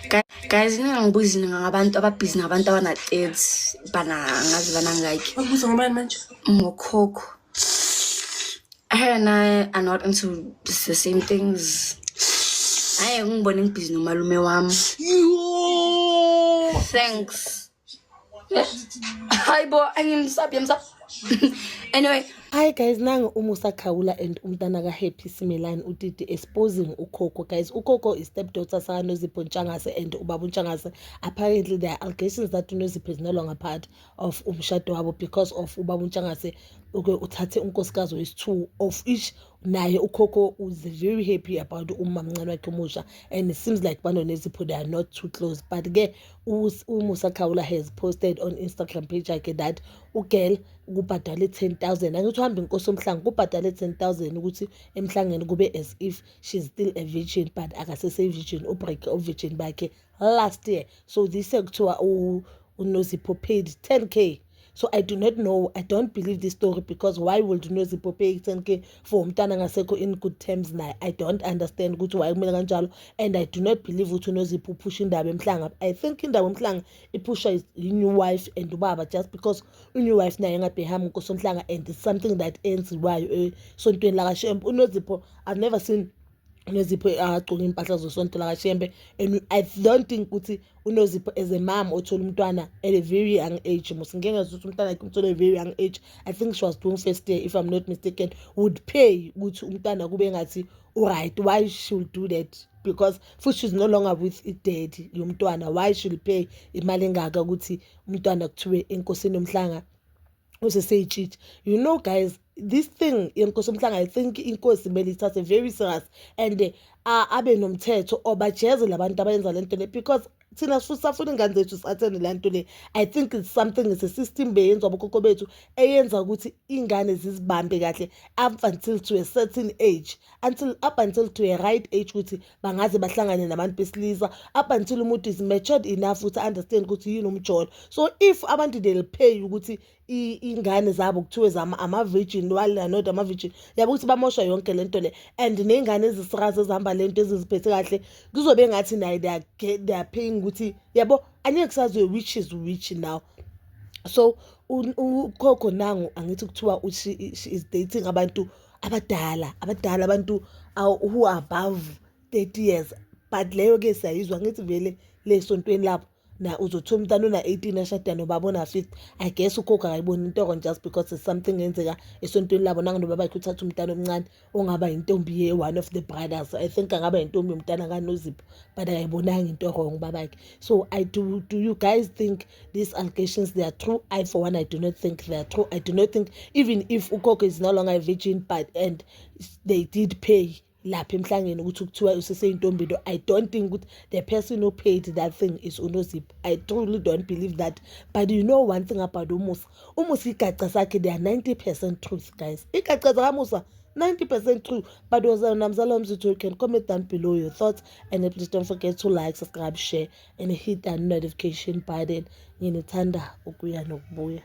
Guys, ngingangibuzi ngabantu ababhizi ngabantu abana-30 bana ngazi banangaki. Wabuza ngobani manje? Ngokhokho. Her and I are not into the same things. I am ngibona ngibhizi nomalume wami. Thanks. Hi boy, I'm Anyway. Hi guys, nangu Umusa Khawula and umntana ka-Happy Simelane utiti exposing uKhokho. Guys, uKhokho is stepdaughter sakaNozipho Ntshangase and ubaba uNtshangase. Apparently there are allegations that uNozipho is no longer part of umshado wabo because of ubaba uNtshangase uthathe unkosikazi wesi-2 of each. Naye uKhokho was very happy about umamncane wakhe umusha, and it seems like banoNozipho they are not too close. But ke Umusa Khawula has posted on Instagram page yakhe that ugirl kubhadale 10,000. Angithi uhamba inkosi omhlanga kubhadale 10,000 ukuthi emhlangeni kube as if she's still a virgin, but akasese virgin, ubreak of virgin bakhe last year. So this sekuthiwa uNozipho paid 10K. So I do not know, I don't believe this story, because why would uNozipho pay 10K for umntana ngasekho in good terms naye? I don't understand ukuthi why kumele kanjalo, and I do not believe ukuthi uNozipho upusha indaba emhlanga. I think indaba emhlanga ipusha is new wife and ubaba, just because new wife naye ngabhehama inkosi omhlanga, and it's something that ends wayo esontweni lakaShembe. uNozipho, I've never seen uNozipho agcoka impahla zosonto lakaShembe, and I don't think ukuthi uNozipho as a mom othola umntwana at a very young age, ngeke ukuthi umntwana wakhe umthole at a very young age. I think she was doing first year if I'm not mistaken, would pay ukuthi umntwana kube ngathi right. Why she will do that? Because futhi she's no longer with daddy yomntwana. Why she will pay imali engaka ukuthi umntwana kuthiwe enkosini yomhlanga useseyitshitshi? You know guys, this thing yenkosi omhlanga, I think inkosi kumele ithathe very serious, and abe nomthetho obajeze labantu abayenza lento le, because thina safuna ingane zethu sathene le nto le. I think it's something, it's a system beyenzwa abokhokho bethu eyenza ukuthi ingane zizibambe kahle up until to a certain age, up until to a right age ukuthi bangaze bahlangane nabantu besilisa, up until umuntu is matured enough ukuthi understand ukuthi yini umjolo. So if abantu they'll pay ukuthi ingane zabo kuthiwe zama ama-virgin while they are not ama-virgin, yabo ukuthi bamosha yonke lento le, and ney'ngane ezisirasa ezihamba lento eziziphethe kahle kuzobe ngathi naye they are paying ukuthi, yabo angeke kusaziwe which is which now. So uKhokho nangu angithi kuthiwa she is dating abantu abadala, abantu who are above 30 years, but leyo ke siyayizwa ngithi vele lesontweni lapho na uzothola umntana ona-18 ashada nobaba ona-50. I guess uKhokho akayiboni into just because it's something yenzeka esontweni labo, nangonobaba bakhe uthatha umntana omncane ongaba intombi ye-one of the brothers. I think angaba intombi yomntana kaNozipho, but akayibonanga into wrong babakhe. So do you guys think these allegations they are true? I for one, I do not think they are true. I do not think, even if uKhokho is no longer a virgin, but and they did pay lapha emhlangeni ukuthi kuthiwa useseyintombi lo, I don't think ukuthi the person who paid that thing is uNozipho. I truly don't believe that. But you know one thing about Umusa igaca sakhe, they are 90% truth guys. Igaca zakamusa 90% true. But was Namzala Mzito, you can comment down below your thoughts, and please don't forget to like, subscribe, share, and hit that notification button. Nginithanda ukuya nokubuya.